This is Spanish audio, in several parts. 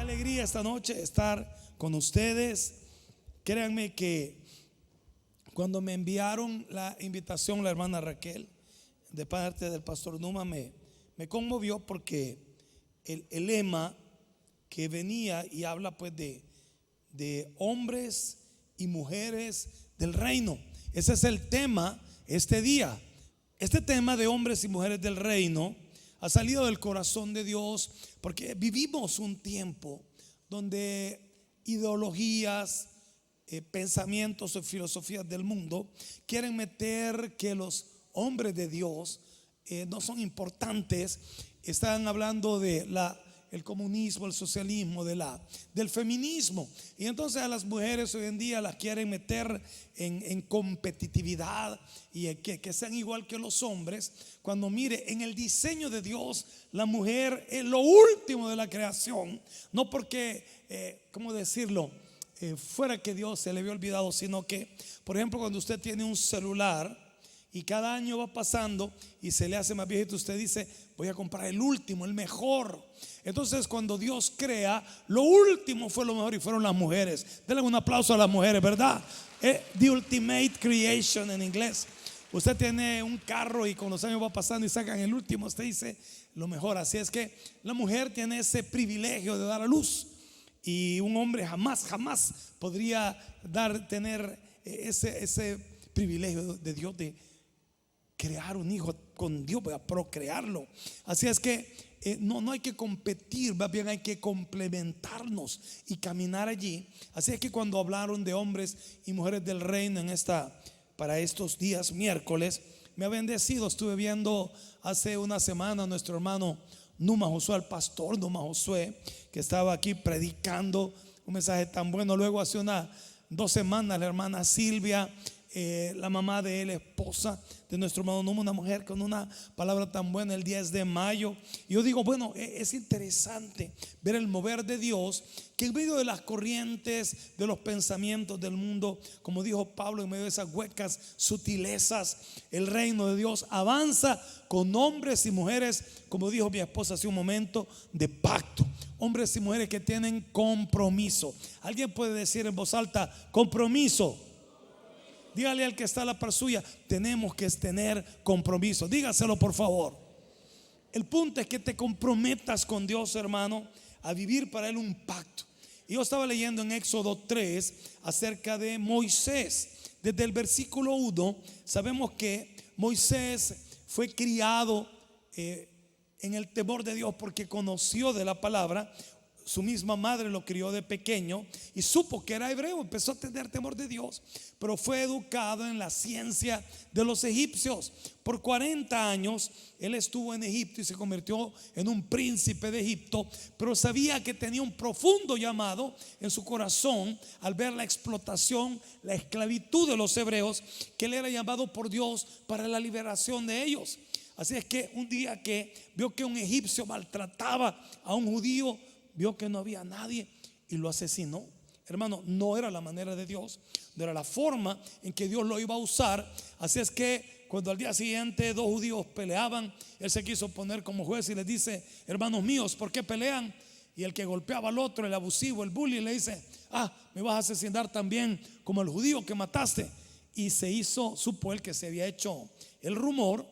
alegría esta noche estar con ustedes. Créanme que cuando me enviaron la invitación la hermana Raquel de parte del pastor Numa me conmovió, porque el lema que venía y habla pues de hombres y mujeres del reino. Ese es el tema este día. Este tema de hombres y mujeres del reino ha salido del corazón de Dios, porque vivimos un tiempo donde ideologías, pensamientos o filosofías del mundo quieren meter que los hombres de Dios no son importantes. Están hablando de el comunismo, el socialismo, del feminismo. Y entonces a las mujeres hoy en día las quieren meter en competitividad y que sean igual que los hombres, cuando mire, en el diseño de Dios la mujer es lo último de la creación. No porque, ¿cómo decirlo? Fuera que Dios se le había olvidado, sino que, por ejemplo, cuando usted tiene un celular y cada año va pasando y se le hace más viejito, usted dice: voy a comprar el último, el mejor. Entonces, cuando Dios crea, lo último fue lo mejor y fueron las mujeres. Denle un aplauso a las mujeres, ¿verdad? The ultimate creation en inglés. Usted tiene un carro y con los años va pasando y sacan el último, usted dice lo mejor. Así es que la mujer tiene ese privilegio de dar a luz, y un hombre jamás podría tener ese privilegio de Dios de crear un hijo con Dios, para procrearlo. Así es que no hay que competir, más bien hay que complementarnos y caminar allí. Así es que cuando hablaron de hombres y mujeres del reino para estos días miércoles, me ha bendecido. Estuve viendo hace una semana a nuestro hermano Numa Josué, al pastor Numa Josué, que estaba aquí predicando un mensaje tan bueno. Luego hace 2 semanas la hermana Silvia, la mamá de él, esposa de nuestro hermano Numa, una mujer con una palabra tan buena el 10 de mayo. Y yo digo, bueno, es interesante ver el mover de Dios, que en medio de las corrientes de los pensamientos del mundo, como dijo Pablo, en medio de esas huecas sutilezas, el reino de Dios avanza con hombres y mujeres, como dijo mi esposa hace un momento, de pacto. Hombres y mujeres que tienen compromiso. Alguien puede decir en voz alta: compromiso. Dígale al que está a la par suya: tenemos que tener compromiso. Dígaselo, por favor. El punto es que te comprometas con Dios, hermano, a vivir para Él un pacto. Y yo estaba leyendo en Éxodo 3 acerca de Moisés. Desde el versículo 1 sabemos que Moisés fue criado en el temor de Dios, porque conoció de la palabra. Su misma madre lo crió de pequeño y supo que era hebreo, empezó a tener temor de Dios, pero fue educado en la ciencia de los egipcios. Por 40 años él estuvo en Egipto y se convirtió en un príncipe de Egipto, pero sabía que tenía un profundo llamado en su corazón al ver la explotación, la esclavitud de los hebreos, que él era llamado por Dios para la liberación de ellos. Así es que un día que vio que un egipcio maltrataba a un judío, vio que no había nadie y lo asesinó. Hermano, no era la manera de Dios, no era la forma en que Dios lo iba a usar. Así es que cuando al día siguiente 2 judíos peleaban, él se quiso poner como juez y les dice: hermanos míos, ¿por qué pelean? Y el que golpeaba al otro, el abusivo, el bully, le dice: me vas a asesinar también como el judío que mataste. Y supo él que se había hecho el rumor.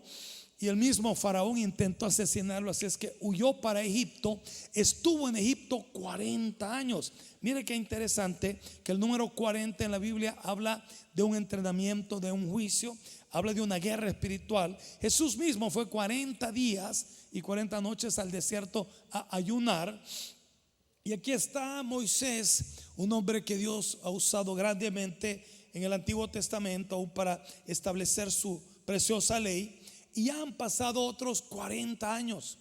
Y el mismo faraón intentó asesinarlo, así es que huyó para Egipto. Estuvo en Egipto 40 años. Mire qué interesante que el número 40 en la Biblia habla de un entrenamiento, de un juicio, habla de una guerra espiritual. Jesús mismo fue 40 días y 40 noches al desierto a ayunar. Y aquí está Moisés, un hombre que Dios ha usado grandemente en el Antiguo Testamento aún para establecer su preciosa ley. Y ya han pasado otros 40 años.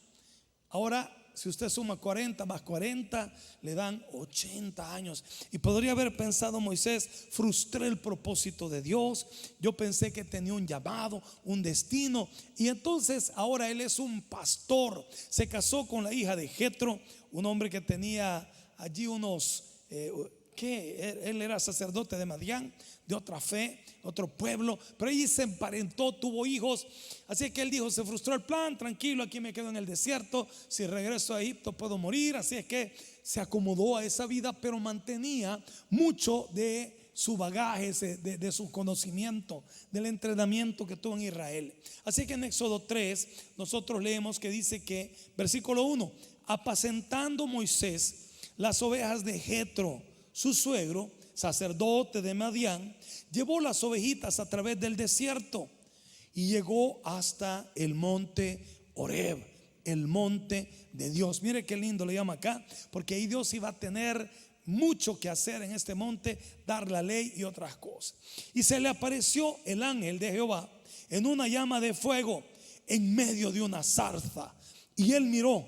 Ahora, si usted suma 40 más 40, le dan 80 años. Y podría haber pensado Moisés: frustré el propósito de Dios. Yo pensé que tenía un llamado, un destino. Y entonces ahora él es un pastor. Se casó con la hija de Jetro, un hombre que tenía allí que él era sacerdote de Madián, de otra fe, otro pueblo, pero allí se emparentó, tuvo hijos. Así que él dijo, se frustró el plan, tranquilo, aquí me quedo en el desierto, si regreso a Egipto puedo morir. Así es que se acomodó a esa vida, pero mantenía mucho de su bagaje, de su conocimiento, del entrenamiento que tuvo en Israel. Así que en Éxodo 3 nosotros leemos que dice que, versículo 1, apacentando Moisés las ovejas de Jetro, su suegro, sacerdote de Madián, llevó las ovejitas a través del desierto y llegó hasta el monte Horeb, el monte de Dios. Mire qué lindo le llama acá, porque ahí Dios iba a tener mucho que hacer en este monte, dar la ley y otras cosas. Y se le apareció el ángel de Jehová en una llama de fuego en medio de una zarza, y él miró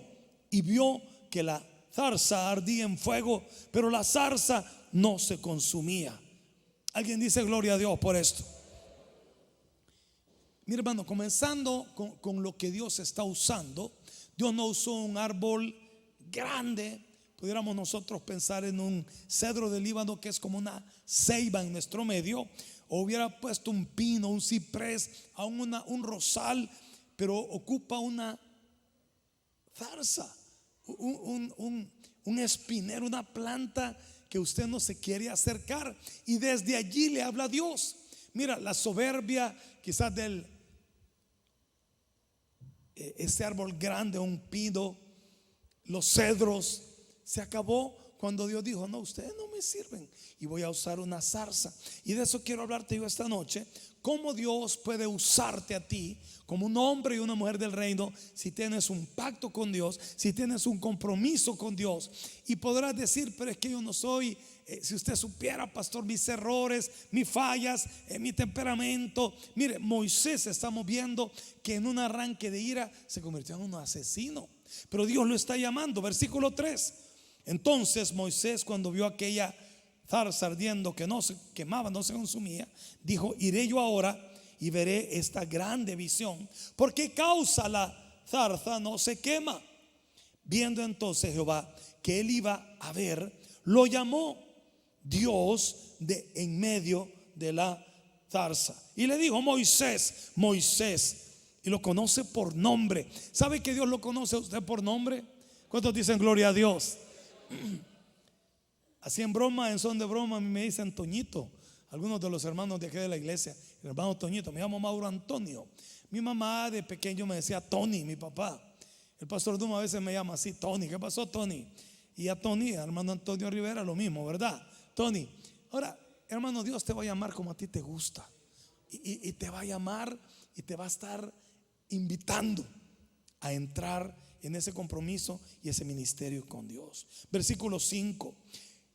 y vio que la zarza ardía en fuego, pero la zarza no se consumía. Alguien dice gloria a Dios por esto. Mira, hermano, comenzando con lo que Dios está usando. Dios no usó un árbol grande. Pudiéramos nosotros pensar en un cedro del Líbano, que es como una ceiba en nuestro medio, o hubiera puesto un pino, un ciprés, aún un rosal, pero ocupa una zarza, un espinero, una planta que usted no se quiere acercar, y desde allí le habla a Dios. Mira, la soberbia quizás del este árbol grande, un pino, los cedros, se acabó cuando Dios dijo, no, ustedes no me sirven y voy a usar una zarza. Y de eso quiero hablarte yo esta noche, cómo Dios puede usarte a ti como un hombre y una mujer del reino, si tienes un pacto con Dios, si tienes un compromiso con Dios. Y podrás decir, pero es que yo no soy, si usted supiera, pastor, mis errores, mis fallas, mi temperamento. Mire, Moisés, estamos viendo que en un arranque de ira se convirtió en un asesino, pero Dios lo está llamando. Versículo 3. Entonces Moisés, cuando vio aquella zarza ardiendo que no se quemaba, no se consumía, dijo, iré yo ahora y veré esta grande visión. ¿Por qué causa la zarza no se quema? Viendo entonces Jehová que él iba a ver, lo llamó Dios de en medio de la zarza y le dijo, Moisés, Moisés. Y lo conoce por nombre. ¿Sabe que Dios lo conoce a usted por nombre? ¿Cuántos dicen gloria a Dios? Así en broma, en son de broma, a mí me dicen Toñito. Algunos de los hermanos de aquí de la iglesia, el hermano Toñito, me llamo Mauro Antonio. Mi mamá de pequeño me decía Tony, mi papá. El pastor Duma a veces me llama así, Tony. ¿Qué pasó, Tony? Y a Tony, hermano Antonio Rivera, lo mismo, ¿verdad? Tony. Ahora, hermano, Dios te va a llamar como a ti te gusta. Y te va a llamar y te va a estar invitando a entrar en ese compromiso y ese ministerio con Dios. Versículo 5.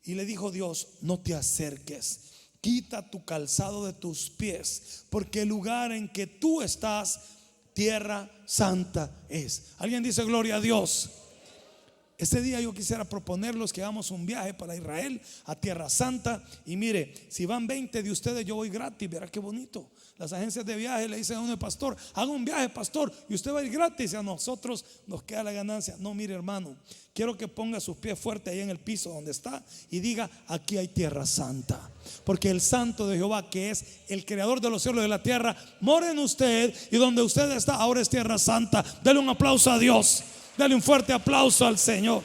Y le dijo Dios, no te acerques, quita tu calzado de tus pies, porque el lugar en que tú estás, tierra santa es. ¿Alguien dice gloria a Dios? Este día yo quisiera proponerlos que hagamos un viaje para Israel, a Tierra Santa. Y mire, si van 20 de ustedes, yo voy gratis. Verá qué bonito. Las agencias de viaje le dicen a uno, pastor, haga un viaje, pastor, y usted va a ir gratis, y a nosotros nos queda la ganancia. No, mire, hermano, quiero que ponga sus pies fuertes ahí en el piso donde está y diga, aquí hay Tierra Santa, porque el Santo de Jehová, que es el creador de los cielos y de la tierra, mora en usted, y donde usted está ahora es Tierra Santa. Dale un aplauso a Dios. Dale un fuerte aplauso al Señor.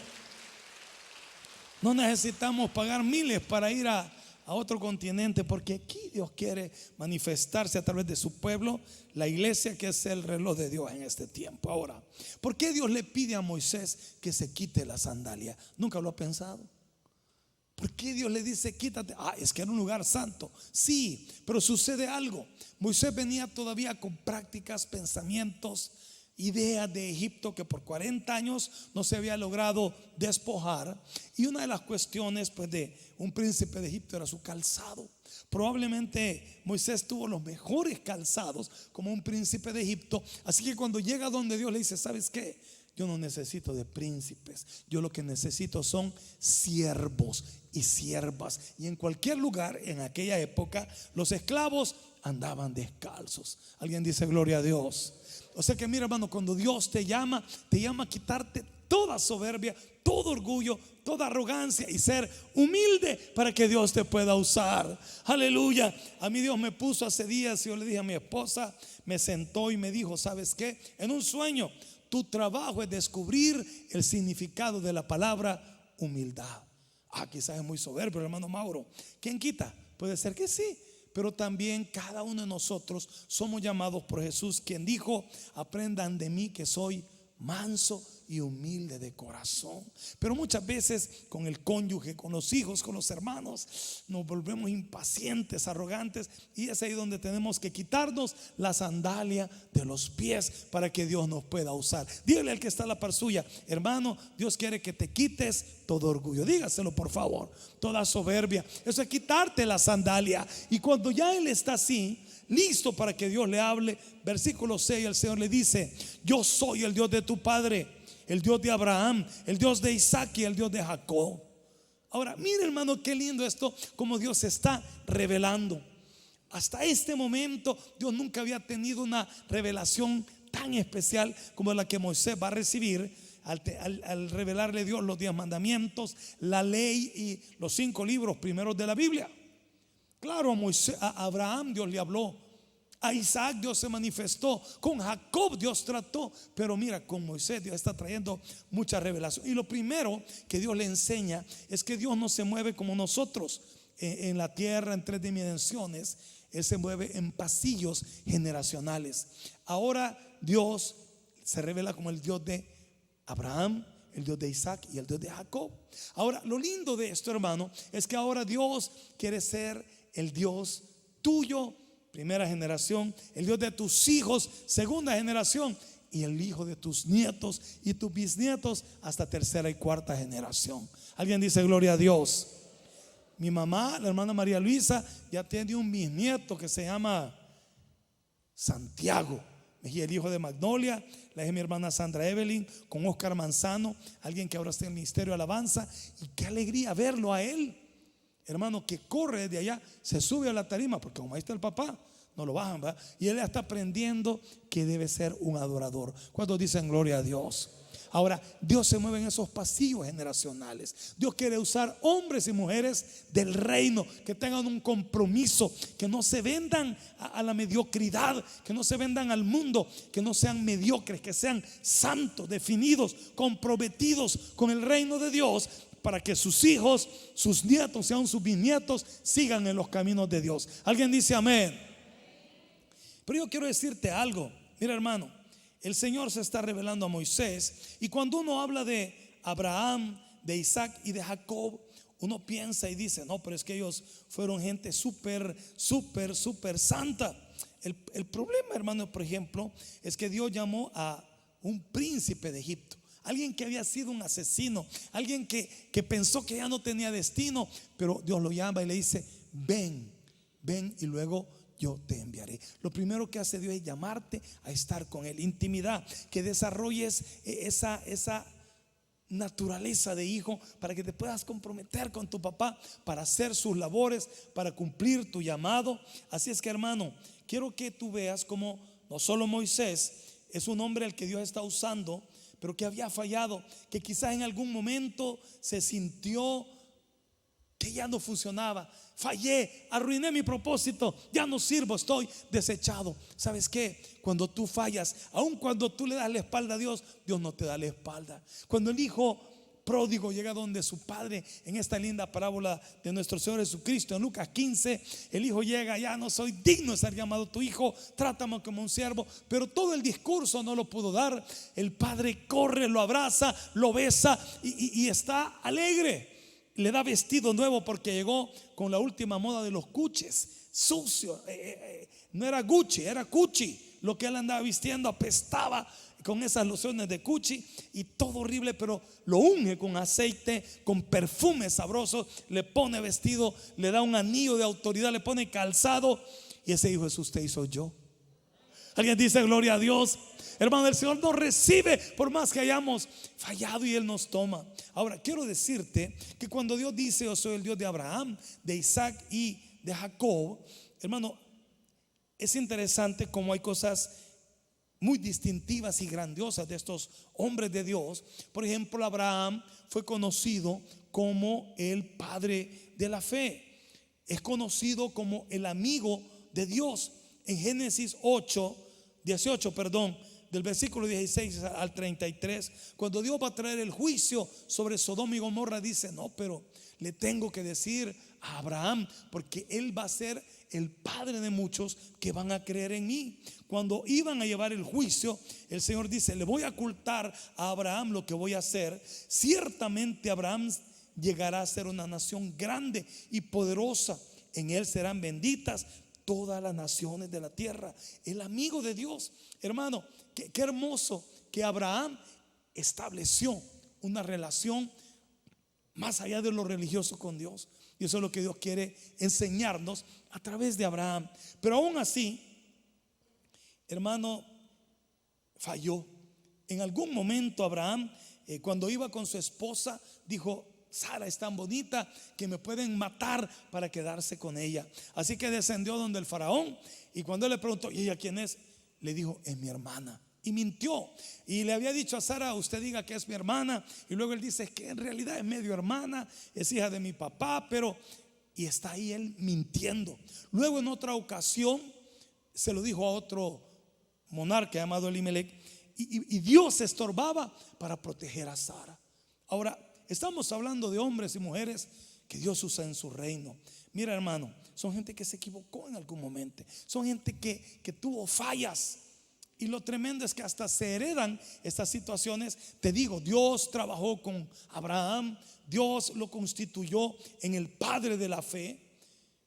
No necesitamos pagar miles para ir a otro continente, porque aquí Dios quiere manifestarse a través de su pueblo, la iglesia, que es el reloj de Dios en este tiempo. Ahora, ¿por qué Dios le pide a Moisés que se quite la sandalia? ¿Nunca lo ha pensado? ¿Por qué Dios le dice quítate? Es que era un lugar santo. Sí, pero sucede algo. Moisés venía todavía con prácticas, pensamientos, ideas de Egipto que por 40 años no se había logrado despojar. Y una de las cuestiones, pues, de un príncipe de Egipto era su calzado. Probablemente Moisés tuvo los mejores calzados como un príncipe de Egipto. Así que cuando llega donde Dios le dice, ¿sabes qué? Yo no necesito de príncipes, yo lo que necesito son siervos y siervas. Y en cualquier lugar en aquella época los esclavos andaban descalzos. Alguien dice gloria a Dios. O sea que mira, hermano, cuando Dios te llama a quitarte toda soberbia, todo orgullo, toda arrogancia, y ser humilde para que Dios te pueda usar. Aleluya. A mí Dios me puso hace días, y yo le dije a mi esposa, me sentó y me dijo: ¿sabes qué? En un sueño, tu trabajo es descubrir el significado de la palabra humildad. Quizás es muy soberbio, hermano Mauro. ¿Quién quita? Puede ser que sí, pero también cada uno de nosotros somos llamados por Jesús, quien dijo: aprendan de mí que soy manso y humilde de corazón. Pero muchas veces con el cónyuge, con los hijos, con los hermanos, nos volvemos impacientes, arrogantes, y es ahí donde tenemos que quitarnos la sandalia de los pies para que Dios nos pueda usar. Dígale al que está a la par suya: hermano, Dios quiere que te quites todo orgullo. Dígaselo, por favor. Toda soberbia. Eso es quitarte la sandalia. Y cuando ya él está así, listo para que Dios le hable, versículo 6, el Señor le dice: yo soy el Dios de tu padre, el Dios de Abraham, el Dios de Isaac y el Dios de Jacob. Ahora, mire, hermano, qué lindo esto, como Dios se está revelando. Hasta este momento Dios nunca había tenido una revelación tan especial como la que Moisés va a recibir al revelarle Dios los 10 mandamientos, la ley y los 5 libros primeros de la Biblia. Claro, a Abraham Dios le habló, a Isaac Dios se manifestó, con Jacob Dios trató, pero mira, con Moisés Dios está trayendo mucha revelación. Y lo primero que Dios le enseña es que Dios no se mueve como nosotros en la tierra en 3 dimensiones. Él se mueve en pasillos generacionales. Ahora Dios se revela como el Dios de Abraham, el Dios de Isaac y el Dios de Jacob. Ahora, lo lindo de esto, hermano, es que ahora Dios quiere ser el Dios tuyo, primera generación, el Dios de tus hijos, segunda generación, y el hijo de tus nietos y tus bisnietos hasta tercera y cuarta generación. Alguien dice gloria a Dios. Mi mamá, la hermana María Luisa, ya tiene un bisnieto que se llama Santiago, y el hijo de Magnolia, la de mi hermana Sandra Evelyn, con Oscar Manzano, alguien que ahora está en el ministerio de alabanza. Y qué alegría verlo a él, hermano, que corre desde allá, se sube a la tarima, porque como ahí está el papá, no lo bajan, ¿verdad? Y él ya está aprendiendo que debe ser un adorador. ¿Cuántos dicen gloria a Dios? Ahora, Dios se mueve en esos pasillos generacionales. Dios quiere usar hombres y mujeres del reino que tengan un compromiso, que no se vendan a la mediocridad, que no se vendan al mundo, que no sean mediocres, que sean santos, definidos, comprometidos con el reino de Dios, para que sus hijos, sus nietos, sean sus bisnietos, sigan en los caminos de Dios. Alguien dice amén. Pero yo quiero decirte algo. Mira, hermano, el Señor se está revelando a Moisés, y cuando uno habla de Abraham, de Isaac y de Jacob, uno piensa y dice: no, pero es que ellos fueron gente súper santa. El problema, hermano, por ejemplo, es que Dios llamó a un príncipe de Egipto, alguien que había sido un asesino, alguien que pensó que ya no tenía destino, pero Dios lo llama y le dice: ven y luego yo te enviaré. Lo primero que hace Dios es llamarte a estar con Él, intimidad, que desarrolles esa naturaleza de hijo, para que te puedas comprometer con tu papá para hacer sus labores, para cumplir tu llamado. Así es que, hermano, quiero que tú veas como no solo Moisés es un hombre al que Dios está usando, pero que había fallado, que quizás en algún momento se sintió que ya no funcionaba. Fallé, arruiné mi propósito, ya no sirvo, estoy desechado. ¿Sabes qué? Cuando tú fallas, aun cuando tú le das la espalda a Dios, Dios no te da la espalda. Cuando el hijo pródigo llega donde su padre, en esta linda parábola de nuestro Señor Jesucristo, en Lucas 15, el hijo llega: ya no soy digno de ser llamado tu hijo, trátame como un siervo. Pero todo el discurso no lo pudo dar. El padre corre, lo abraza, lo besa y está alegre. Le da vestido nuevo porque llegó con la última moda de los cuches, sucio. No era Gucci, era Cuchi. Lo que él andaba vistiendo apestaba con esas lociones de Cuchi y todo horrible, pero lo unge con aceite, con perfumes sabrosos, le pone vestido, le da un anillo de autoridad, le pone calzado, y ese hijo es usted y soy yo. Alguien dice gloria a Dios. Hermano, el Señor nos recibe por más que hayamos fallado, y Él nos toma. Ahora, quiero decirte que cuando Dios dice: yo soy el Dios de Abraham, de Isaac y de Jacob, hermano, es interesante cómo hay cosas muy distintivas y grandiosas de estos hombres de Dios. Por ejemplo, Abraham fue conocido como el padre de la fe. Es conocido como el amigo de Dios. En Génesis 18, del versículo 16 al 33, cuando Dios va a traer el juicio sobre Sodoma y Gomorra, dice: no, pero le tengo que decir a Abraham, porque él va a ser el padre de muchos que van a creer en mí. Cuando iban a llevar el juicio, el Señor dice: le voy a ocultar a Abraham lo que voy a hacer. Ciertamente Abraham llegará a ser una nación grande y poderosa. En él serán benditas todas las naciones de la tierra. El amigo de Dios, hermano, qué hermoso que Abraham estableció una relación más allá de lo religioso con Dios. Y eso es lo que Dios quiere enseñarnos a través de Abraham. Pero aún así, hermano, falló. En algún momento Abraham, cuando iba con su esposa, dijo: Sara es tan bonita que me pueden matar para quedarse con ella. Así que descendió donde el faraón, y cuando él le preguntó: ¿y ella quién es?, le dijo: es mi hermana. Y mintió, y le había dicho a Sara: usted diga que es mi hermana. Y luego él dice: es que en realidad es medio hermana, es hija de mi papá, pero... y está ahí él mintiendo. Luego en otra ocasión se lo dijo a otro monarca llamado Elimelech, y Dios se estorbaba para proteger a Sara. Ahora, estamos hablando de hombres y mujeres que Dios usa en su reino. Mira, hermano, son gente que se equivocó en algún momento, son gente que tuvo fallas. Y lo tremendo es que hasta se heredan estas situaciones. Te digo, Dios trabajó con Abraham, Dios lo constituyó en el padre de la fe,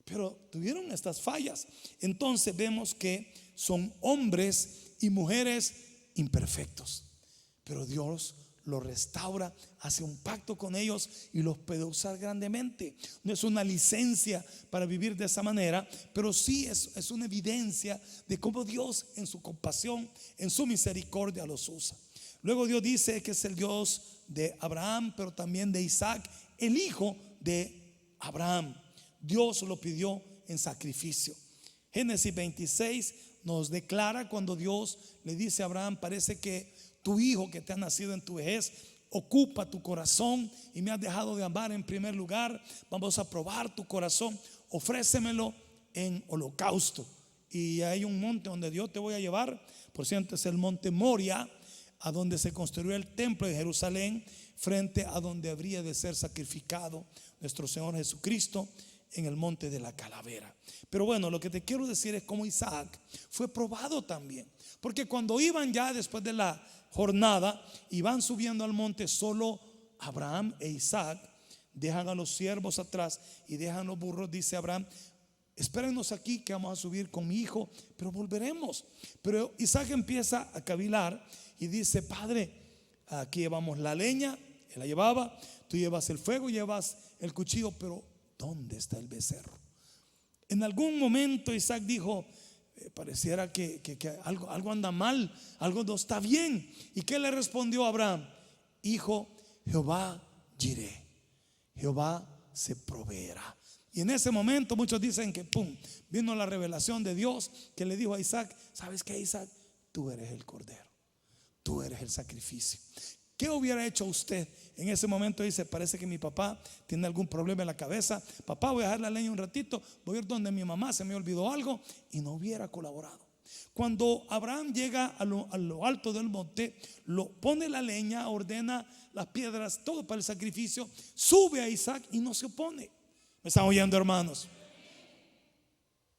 pero tuvieron estas fallas. Entonces vemos que son hombres y mujeres imperfectos, pero Dios los restaura, hace un pacto con ellos y los puede usar grandemente. No es una licencia para vivir de esa manera, pero sí es una evidencia de cómo Dios en su compasión, en su misericordia los usa. Luego Dios dice que es el Dios de Abraham, pero también de Isaac, el hijo de Abraham. Dios lo pidió en sacrificio. Génesis 26 nos declara cuando Dios le dice a Abraham: parece que tu hijo que te ha nacido en tu vejez ocupa tu corazón y me has dejado de amar en primer lugar. Vamos a probar tu corazón, ofrécemelo en holocausto. Y hay un monte donde Dios te voy a llevar, por cierto, es el monte Moria, a donde se construyó el templo de Jerusalén, frente a donde habría de ser sacrificado nuestro Señor Jesucristo, en el monte de la calavera. Pero bueno, lo que te quiero decir es cómo Isaac fue probado también, porque cuando iban ya después de la jornada y van subiendo al monte, solo Abraham e Isaac dejan a los siervos atrás y dejan los burros. Dice Abraham: espérennos aquí que vamos a subir con mi hijo, pero volveremos. Pero Isaac empieza a cavilar y dice: padre, aquí llevamos la leña, él la llevaba, tú llevas el fuego, llevas el cuchillo, pero ¿dónde está el becerro? En algún momento Isaac dijo: pareciera que algo anda mal, algo no está bien. ¿Y qué le respondió Abraham? Hijo, Jehová Jireh, Jehová se proveerá. Y en ese momento muchos dicen que vino la revelación de Dios, que le dijo a Isaac: ¿sabes qué, Isaac? Tú eres el cordero, tú eres el sacrificio. ¿Qué hubiera hecho usted en ese momento? Dice: parece que mi papá tiene algún problema en la cabeza. Papá, voy a dejar la leña un ratito, voy a ir donde mi mamá, se me olvidó algo. Y no hubiera colaborado. Cuando Abraham llega a lo alto del monte, pone la leña, ordena las piedras, todo para el sacrificio, sube a Isaac y no se opone. ¿Me están oyendo, hermanos?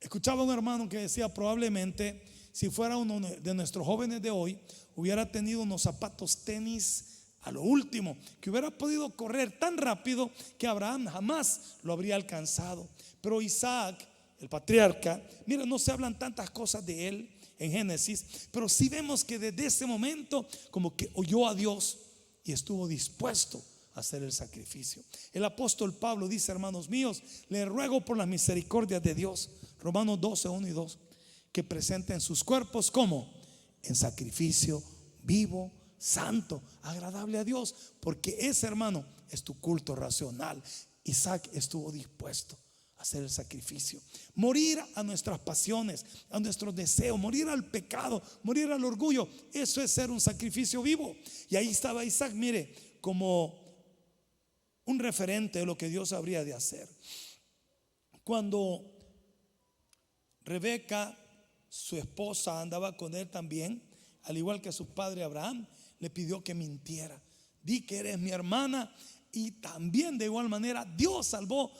Escuchaba a un hermano que decía: probablemente si fuera uno de nuestros jóvenes de hoy, hubiera tenido unos zapatos tenis a lo último, que hubiera podido correr tan rápido que Abraham jamás lo habría alcanzado. Pero Isaac, el patriarca, mira, no se hablan tantas cosas de él en Génesis, pero sí vemos que desde ese momento como que oyó a Dios y estuvo dispuesto a hacer el sacrificio. El apóstol Pablo dice: hermanos míos, les ruego por las misericordias de Dios, Romanos 12, 1 y 2, que presenten sus cuerpos como en sacrificio vivo, santo, agradable a Dios, porque ese, hermano, es tu culto racional. Isaac estuvo dispuesto a hacer el sacrificio, morir a nuestras pasiones, a nuestros deseos, morir al pecado, morir al orgullo. Eso es ser un sacrificio vivo. Y ahí estaba Isaac, mire, como un referente de lo que Dios habría de hacer. Cuando Rebeca, su esposa, andaba con él también, al igual que su padre Abraham, le pidió que mintiera. Di que eres mi hermana. Y también de igual manera Dios salvó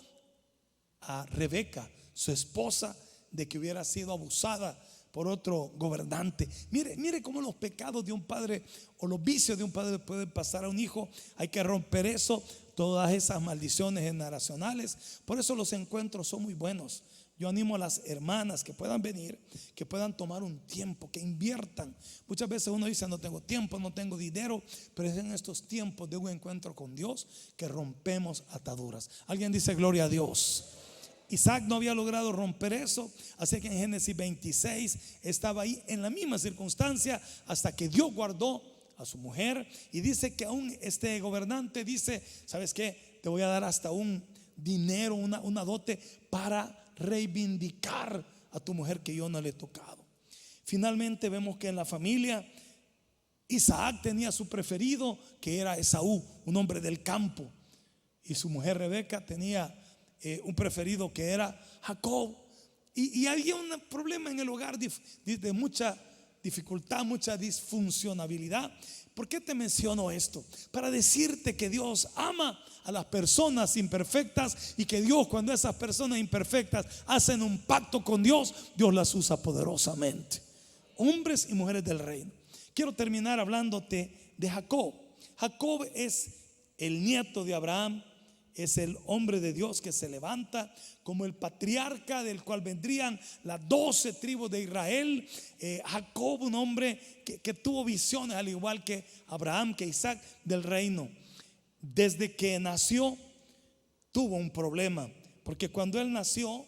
a Rebeca, su esposa, de que hubiera sido abusada por otro gobernante. Mire cómo los pecados de un padre o los vicios de un padre pueden pasar a un hijo. Hay que romper eso, todas esas maldiciones generacionales. Por eso los encuentros son muy buenos. Yo animo a las hermanas que puedan venir, que puedan tomar un tiempo, que inviertan. Muchas veces uno dice: no tengo tiempo, no tengo dinero, pero es en estos tiempos de un encuentro con Dios que rompemos ataduras. Alguien dice gloria a Dios. Isaac no había logrado romper eso, así que en Génesis 26 estaba ahí en la misma circunstancia hasta que Dios guardó a su mujer. Y dice que aún este gobernante dice: ¿sabes qué? Te voy a dar hasta un dinero, una dote para reivindicar a tu mujer que yo no le he tocado. Finalmente vemos que en la familia Isaac tenía su preferido, que era Esaú, un hombre del campo, y su mujer Rebeca tenía un preferido que era Jacob. Y había un problema en el hogar de mucha dificultad, mucha disfuncionabilidad. ¿Por qué te menciono esto? Para decirte que Dios ama a las personas imperfectas y que Dios, cuando esas personas imperfectas hacen un pacto con Dios, Dios las usa poderosamente. Hombres y mujeres del reino. Quiero terminar hablándote de Jacob. Jacob es el nieto de Abraham, es el hombre de Dios que se levanta como el patriarca del cual vendrían las 12 tribus de Israel. Jacob, un hombre que tuvo visiones al igual que Abraham, que Isaac, del reino. Desde que nació tuvo un problema, porque cuando él nació,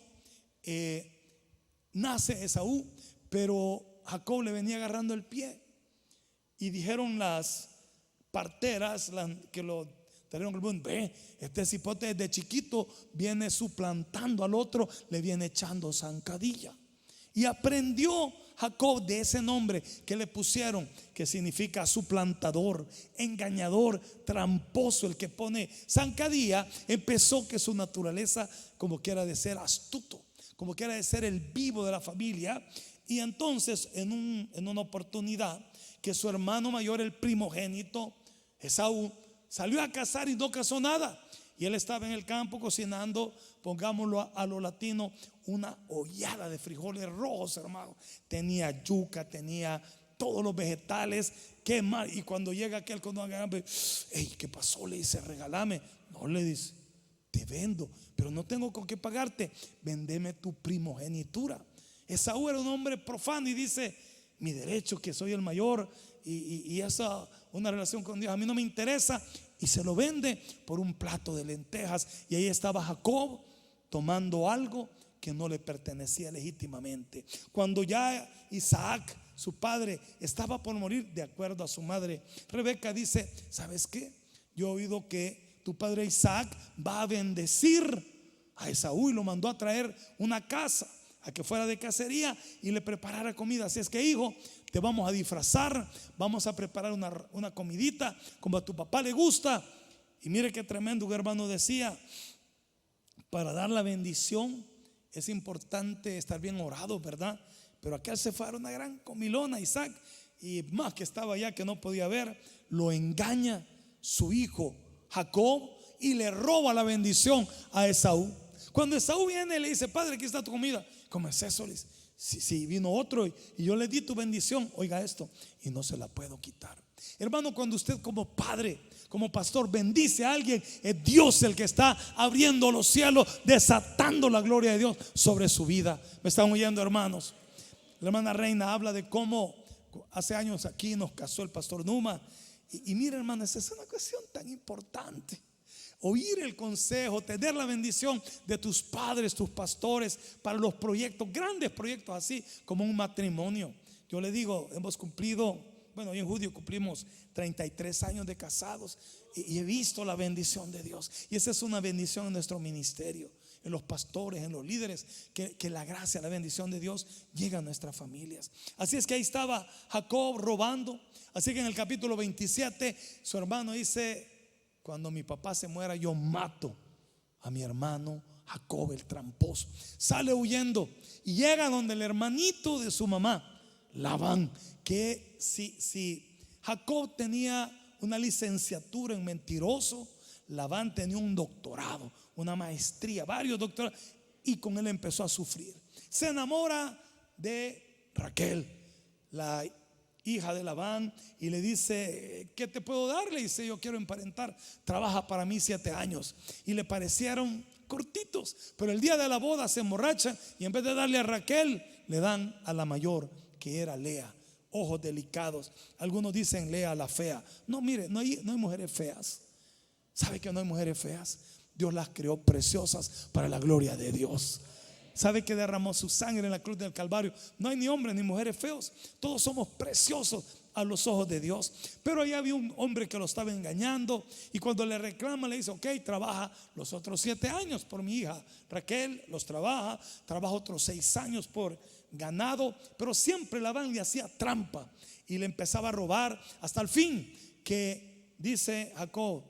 nace Esaú, pero Jacob le venía agarrando el pie. Y dijeron las parteras que lo trajeron: ve, este cipote desde chiquito viene suplantando al otro, le viene echando zancadilla. Y aprendió Jacob de ese nombre que le pusieron, que significa suplantador, engañador, tramposo, el que pone zancadilla. Empezó que su naturaleza como que era de ser astuto, como que era de ser el vivo de la familia. Y entonces en una oportunidad que su hermano mayor, el primogénito Esaú, salió a cazar y no cazó nada, y él estaba en el campo cocinando, pongámoslo a lo latino, una ollada de frijoles rojos, hermano. Tenía yuca, tenía todos los vegetales, qué mal. Y cuando llega aquel con una gana, hey, ¿qué pasó? Le dice: regálame. No, le dice: te vendo, pero no tengo con qué pagarte, vendeme tu primogenitura. Esaú era un hombre profano y dice: mi derecho, que soy el mayor, y esa una relación con Dios a mí no me interesa. Y se lo vende por un plato de lentejas. Y ahí estaba Jacob tomando algo que no le pertenecía legítimamente. Cuando ya Isaac, su padre, estaba por morir, de acuerdo a su madre Rebeca, dice: ¿sabes qué? Yo he oído que tu padre Isaac va a bendecir a Esaú, y lo mandó a traer una casa, a que fuera de cacería y le preparara comida. Así es que, hijo, te vamos a disfrazar, vamos a preparar una comidita como a tu papá le gusta. Y mire qué tremendo, hermano, decía: para dar la bendición es importante estar bien orado, ¿verdad? Pero aquel se fue a dar una gran comilona, Isaac, y más que estaba allá que no podía ver, lo engaña su hijo Jacob y le roba la bendición a Esaú. Cuando Esaú viene y le dice: padre, aquí está tu comida. ¿Cómo es eso? Si vino otro y yo le di tu bendición, oiga esto, y no se la puedo quitar. Hermano, cuando usted como padre, como pastor, bendice a alguien, es Dios el que está abriendo los cielos, desatando la gloria de Dios sobre su vida. ¿Me están oyendo, hermanos? La hermana Reina habla de cómo hace años aquí nos casó el pastor Numa. Y mira, hermanos, es una cuestión tan importante. Oír el consejo, tener la bendición de tus padres, tus pastores, para los proyectos, grandes proyectos así como un matrimonio. Yo le digo, hemos cumplido, bueno, hoy en julio cumplimos 33 años de casados, y he visto la bendición de Dios. Y esa es una bendición en nuestro ministerio. en los pastores, en los líderes, que la gracia, la bendición de Dios llega a nuestras familias. Así es que ahí estaba Jacob robando. Así que en el capítulo 27 su hermano dice: cuando mi papá se muera, yo mato a mi hermano Jacob el tramposo. Sale huyendo y llega donde el hermanito de su mamá, Labán, que si Jacob tenía una licenciatura en mentiroso, Labán tenía un doctorado, una maestría, varios doctorados, y con él empezó a sufrir. Se enamora de Raquel, la hija de Labán, y le dice: ¿qué te puedo dar? Le dice: yo quiero emparentar, trabaja para mí 7 años. Y le parecieron cortitos, pero el día de la boda se emborracha y en vez de darle a Raquel, le dan a la mayor, que era Lea. Ojos delicados. Algunos dicen Lea la fea. No, mire, no hay mujeres feas. ¿Sabe que no hay mujeres feas? Dios las creó preciosas para la gloria de Dios. ¿Sabe que derramó su sangre en la cruz del Calvario? No hay ni hombres ni mujeres feos. Todos somos preciosos a los ojos de Dios. Pero ahí había un hombre que lo estaba engañando, y cuando le reclama le dice: ok, trabaja los otros 7 años por mi hija Raquel, los trabaja otros 6 años por ganado. Pero siempre Labán le hacía trampa y le empezaba a robar, hasta el fin que dice Jacob: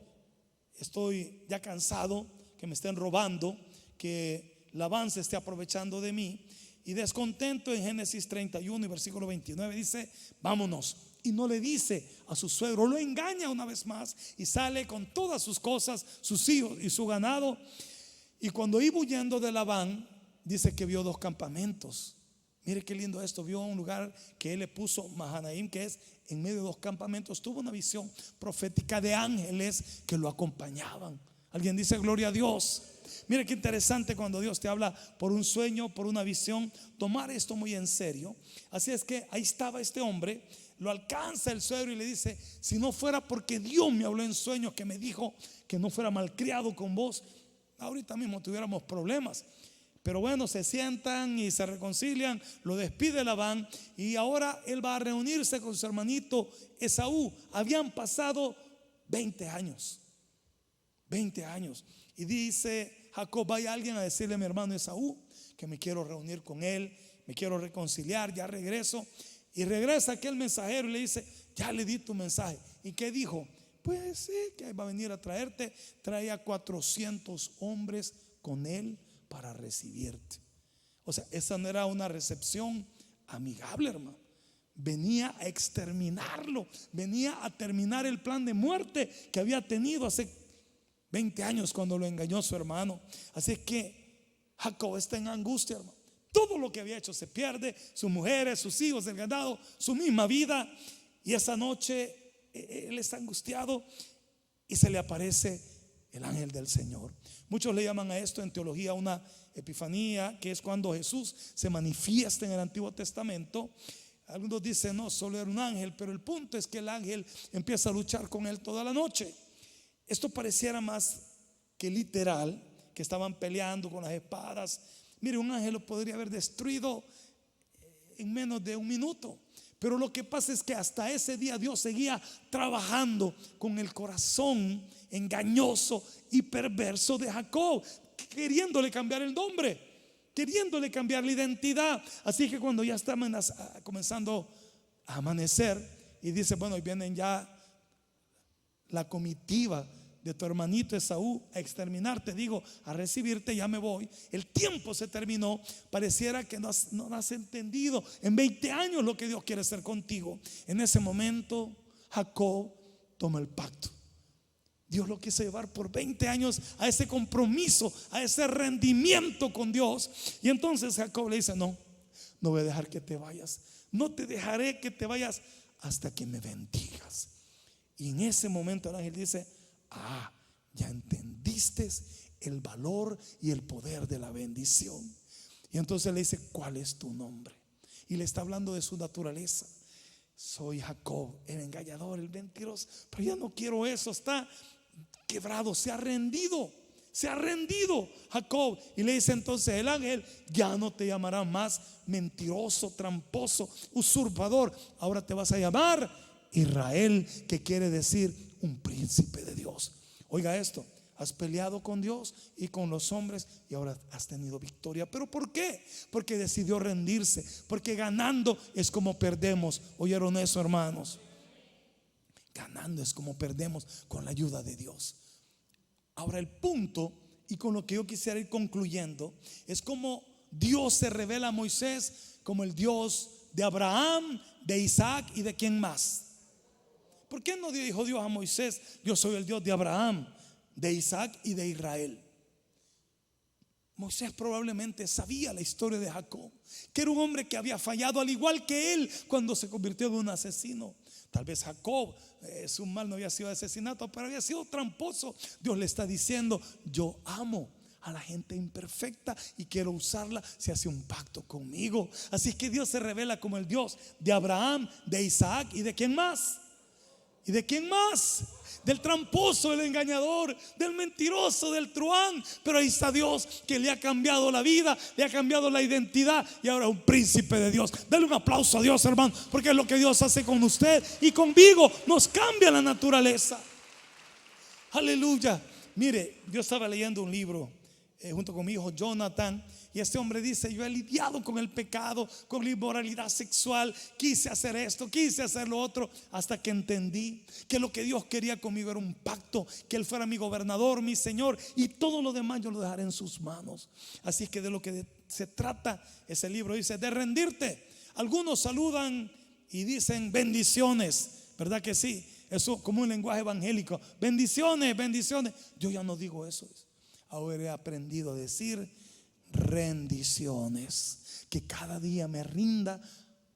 estoy ya cansado que me estén robando, que Labán se esté aprovechando de mí. Y descontento, en Génesis 31 y versículo 29 dice: vámonos. Y no le dice a su suegro, lo engaña una vez más y sale con todas sus cosas, sus hijos y su ganado. Y cuando iba huyendo de Labán, dice que vio 2 campamentos. Mire qué lindo esto. Vio un lugar que él le puso Mahanaim, que es en medio de 2 campamentos. Tuvo una visión profética de ángeles que lo acompañaban. Alguien dice gloria a Dios. Mire qué interesante cuando Dios te habla por un sueño, por una visión, tomar esto muy en serio. Así es que ahí estaba este hombre, lo alcanza el suegro y le dice: si no fuera porque Dios me habló en sueños, que me dijo que no fuera malcriado con vos, ahorita mismo tuviéramos problemas. Pero bueno, se sientan y se reconcilian, lo despide Labán, y ahora él va a reunirse con su hermanito Esaú. Habían pasado 20 años. 20 años. Y dice Jacob: vaya alguien a decirle a mi hermano Esaú que me quiero reunir con él, me quiero reconciliar, ya regreso. Y regresa aquel mensajero y le dice: ya le di tu mensaje. ¿Y qué dijo? Pues sí, que va a venir a traerte. Traía 400 hombres con él para recibirte. O sea, esa no era una recepción amigable, hermano. Venía a exterminarlo, venía a terminar el plan de muerte que había tenido hace 20 años cuando lo engañó su hermano. Así que Jacob está en angustia, hermano. Todo lo que había hecho se pierde: sus mujeres, sus hijos, el ganado, su misma vida. Y esa noche él está angustiado y se le aparece el ángel del Señor. Muchos le llaman a esto en teología una epifanía, que es cuando Jesús se manifiesta en el Antiguo Testamento. Algunos dicen no, solo era un ángel, pero el punto es que el ángel empieza a luchar con él toda la noche. Esto pareciera más que literal, que estaban peleando con las espadas. Mire, un ángel lo podría haber destruido en menos de un minuto. Pero lo que pasa es que hasta ese día Dios seguía trabajando con el corazón engañoso y perverso de Jacob, queriéndole cambiar el nombre, queriéndole cambiar la identidad. Así que cuando ya está comenzando a amanecer y dice: bueno, y vienen ya la comitiva de tu hermanito Esaú a exterminarte, digo, a recibirte, ya me voy. El tiempo se terminó. Pareciera que no has entendido en 20 años lo que Dios quiere hacer contigo. En ese momento Jacob toma el pacto. Dios lo quiso llevar por 20 años a ese compromiso, a ese rendimiento con Dios. Y entonces Jacob le dice: no voy a dejar que te vayas, no te dejaré que te vayas hasta que me bendigas. Y en ese momento el ángel dice: ya entendiste el valor y el poder de la bendición. Y entonces le dice: ¿cuál es tu nombre? Y le está hablando de su naturaleza. Soy Jacob, el engañador, el mentiroso. Pero ya no quiero eso, está quebrado, se ha rendido Jacob. Y le dice entonces el ángel: ya no te llamarán más mentiroso, tramposo, usurpador. Ahora te vas a llamar Israel, que quiere decir un príncipe de Dios. Oiga esto, Has peleado con Dios y con los hombres y ahora has tenido victoria. ¿Pero por qué? Porque decidió rendirse. Porque ganando es como perdemos. ¿Oyeron eso, hermanos? Ganando es como perdemos con la ayuda de Dios. Ahora el punto, y con lo que yo quisiera ir concluyendo, es como Dios se revela a Moisés como el Dios de Abraham, de Isaac y de quién más. ¿Por qué no dijo Dios a Moisés: yo soy el Dios de Abraham, de Isaac y de Israel? Moisés probablemente sabía la historia de Jacob, que era un hombre que había fallado al igual que él cuando se convirtió en un asesino. Tal vez Jacob, su mal no había sido asesinato, pero había sido tramposo. Dios le está diciendo: yo amo a la gente imperfecta y quiero usarla si hace un pacto conmigo. Así es que Dios se revela como el Dios de Abraham, de Isaac y de quién más. ¿Y de quién más? Del tramposo, del engañador, del mentiroso, del truán. Pero ahí está Dios, que le ha cambiado la vida, le ha cambiado la identidad y ahora es un príncipe de Dios. Dale un aplauso a Dios, hermano, porque es lo que Dios hace con usted y conmigo. Nos cambia la naturaleza. Aleluya. Mire, yo estaba leyendo un libro junto con mi hijo Jonathan, y este hombre dice: yo he lidiado con el pecado, con la inmoralidad sexual, quise hacer esto, quise hacer lo otro, hasta que entendí que lo que Dios quería conmigo era un pacto, que Él fuera mi gobernador, mi Señor, y todo lo demás yo lo dejaré en sus manos. Así es que de lo que se trata ese libro, dice, de rendirte. Algunos saludan y dicen bendiciones, ¿verdad que sí? Eso como un lenguaje evangélico: bendiciones, bendiciones. Yo ya no digo eso. Ahora he aprendido a decir rendiciones, que cada día me rinda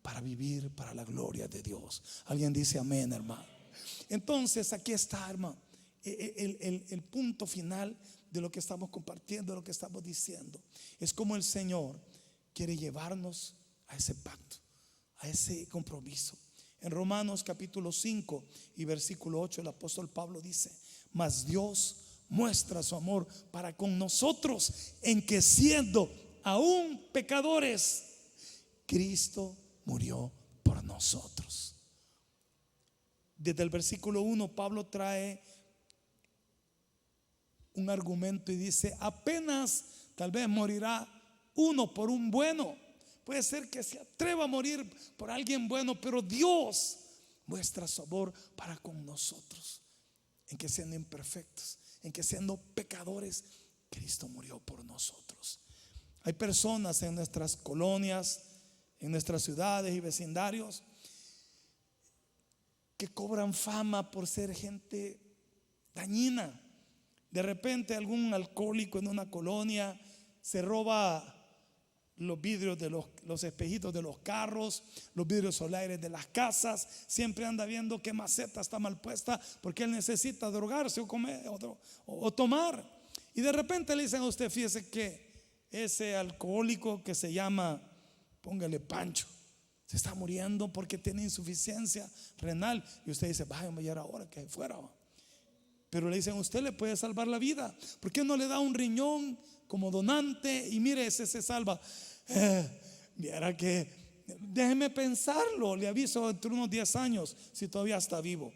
para vivir para la gloria de Dios. Alguien dice amén, hermano. Entonces aquí está, hermano, el punto final de lo que estamos compartiendo, de lo que estamos diciendo. Es como el Señor quiere llevarnos a ese pacto, a ese compromiso. En Romanos capítulo 5 y versículo 8 el apóstol Pablo dice: mas Dios muestra su amor para con nosotros en que, siendo aún pecadores, Cristo murió por nosotros. Desde el versículo 1 Pablo trae un argumento y dice: apenas tal vez morirá uno por un bueno. Puede ser que se atreva a morir por alguien bueno, pero Dios muestra su amor para con nosotros en que, siendo imperfectos, en que siendo pecadores, Cristo murió por nosotros. Hay personas en nuestras colonias, en nuestras ciudades y vecindarios, que cobran fama por ser gente dañina. De repente algún alcohólico en una colonia se roba los vidrios de los espejitos de los carros, los vidrios solares de las casas. Siempre anda viendo qué maceta está mal puesta, porque él necesita drogarse o comer o tomar. Y de repente le dicen a usted: fíjese que ese alcohólico que se llama, póngale Pancho, se está muriendo porque tiene insuficiencia renal. Y usted dice: vaya, ya era hora que fuera. Pero le dicen: usted le puede salvar la vida. ¿Por qué no le da un riñón como donante? Y mire, ese se salva. Viera que, déjeme pensarlo, le aviso entre unos 10 años si todavía está vivo.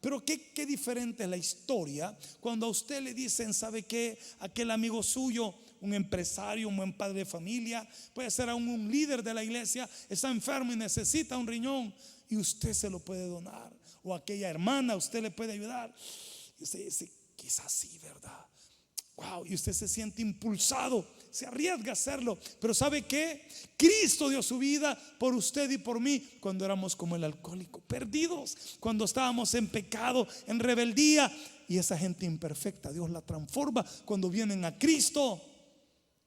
Pero qué diferente es la historia cuando a usted le dicen: ¿sabe qué? Aquel amigo suyo, un empresario, un buen padre de familia, puede ser aún un líder de la iglesia, está enfermo y necesita un riñón, y usted se lo puede donar. O aquella hermana, usted le puede ayudar. Y usted dice: quizás sí, ¿verdad? Wow, y usted se siente impulsado, se arriesga a hacerlo. Pero ¿sabe qué? Cristo dio su vida por usted y por mí cuando éramos como el alcohólico, perdidos, cuando estábamos en pecado, en rebeldía. Y esa gente imperfecta Dios la transforma cuando vienen a Cristo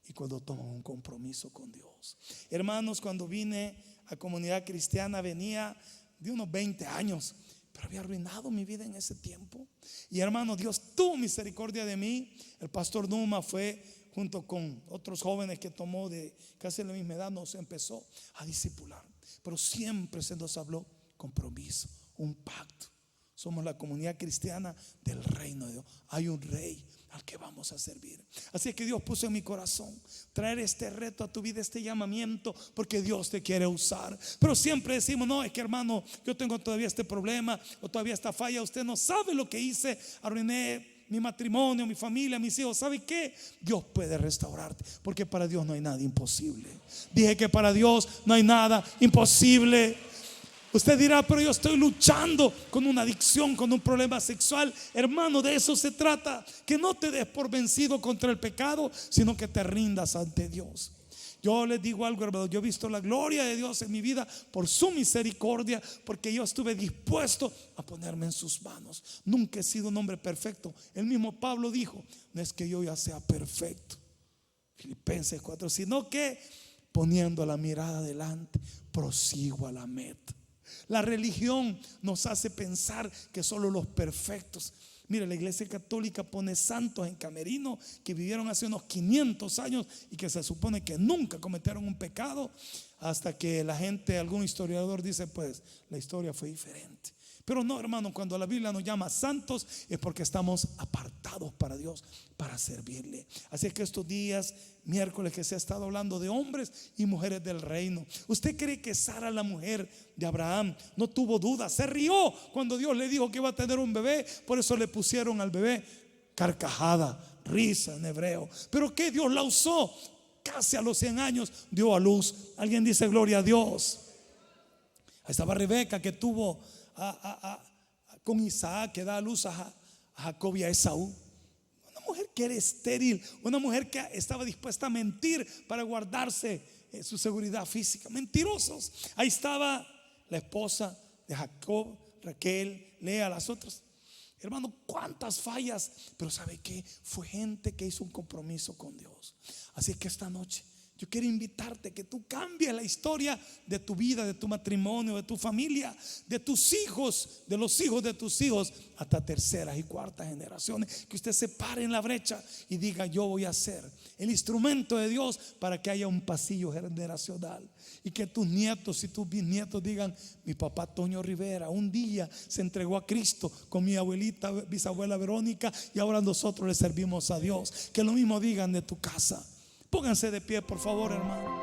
y cuando toman un compromiso con Dios. Hermanos, cuando vine a Comunidad Cristiana venía de unos 20 años, pero había arruinado mi vida en ese tiempo. Y hermano, Dios tuvo misericordia de mí. El pastor Numa fue, junto con otros jóvenes que tomó de casi la misma edad, nos empezó a discipular. Pero siempre se nos habló compromiso, un pacto. Somos la comunidad cristiana del reino de Dios. Hay un rey al que vamos a servir. Así que Dios puso en mi corazón traer este reto a tu vida, este llamamiento, porque Dios te quiere usar. Pero siempre decimos: no, es que hermano, yo tengo todavía este problema o todavía esta falla. Usted no sabe lo que hice, arruiné mi matrimonio, mi familia, mis hijos. ¿Sabe qué? Dios puede restaurarte, porque para Dios no hay nada imposible. Dije que para Dios no hay nada imposible. Usted dirá, pero yo estoy luchando con una adicción, con un problema sexual. Hermano, de eso se trata. Que no te des por vencido contra el pecado, sino que te rindas ante Dios. Yo les digo algo, hermano, yo he visto la gloria de Dios en mi vida por su misericordia, porque yo estuve dispuesto a ponerme en sus manos. Nunca he sido un hombre perfecto. El mismo Pablo dijo, no es que yo ya sea perfecto, Filipenses 4, sino que poniendo la mirada adelante, prosigo a la meta. La religión nos hace pensar que solo los perfectos. Mire, la iglesia católica pone santos en camerino que vivieron hace unos 500 años y que se supone que nunca cometieron un pecado, hasta que la gente, algún historiador dice, pues la historia fue diferente. Pero no, hermano, cuando la Biblia nos llama santos es porque estamos apartados para Dios, para servirle. Así que estos días, miércoles, que se ha estado hablando de hombres y mujeres del reino. ¿Usted cree que Sara, la mujer de Abraham, no tuvo duda? Se rió cuando Dios le dijo que iba a tener un bebé. Por eso le pusieron al bebé carcajada, risa en hebreo. ¿Pero qué? Dios la usó. Casi a los 100 años dio a luz. Alguien dice gloria a Dios. Ahí estaba Rebeca, que tuvo con Isaac, que da a luz a Jacob y a Esaú. Una mujer que era estéril, una mujer que estaba dispuesta a mentir para guardarse su seguridad física. Mentirosos. Ahí estaba la esposa de Jacob, Raquel, Lea, las otras. Hermano, cuántas fallas, pero ¿sabe qué? Fue gente que hizo un compromiso con Dios. Así que esta noche yo quiero invitarte que tú cambies la historia de tu vida, de tu matrimonio, de tu familia, de tus hijos, de los hijos de tus hijos, hasta terceras y cuartas generaciones. Que usted se pare en la brecha y diga, yo voy a ser el instrumento de Dios para que haya un pasillo generacional. Y que tus nietos y tus bisnietos digan, mi papá Toño Rivera un día se entregó a Cristo con mi abuelita, bisabuela Verónica, y ahora nosotros le servimos a Dios. Que lo mismo digan de tu casa. Pónganse de pie, por favor, hermano.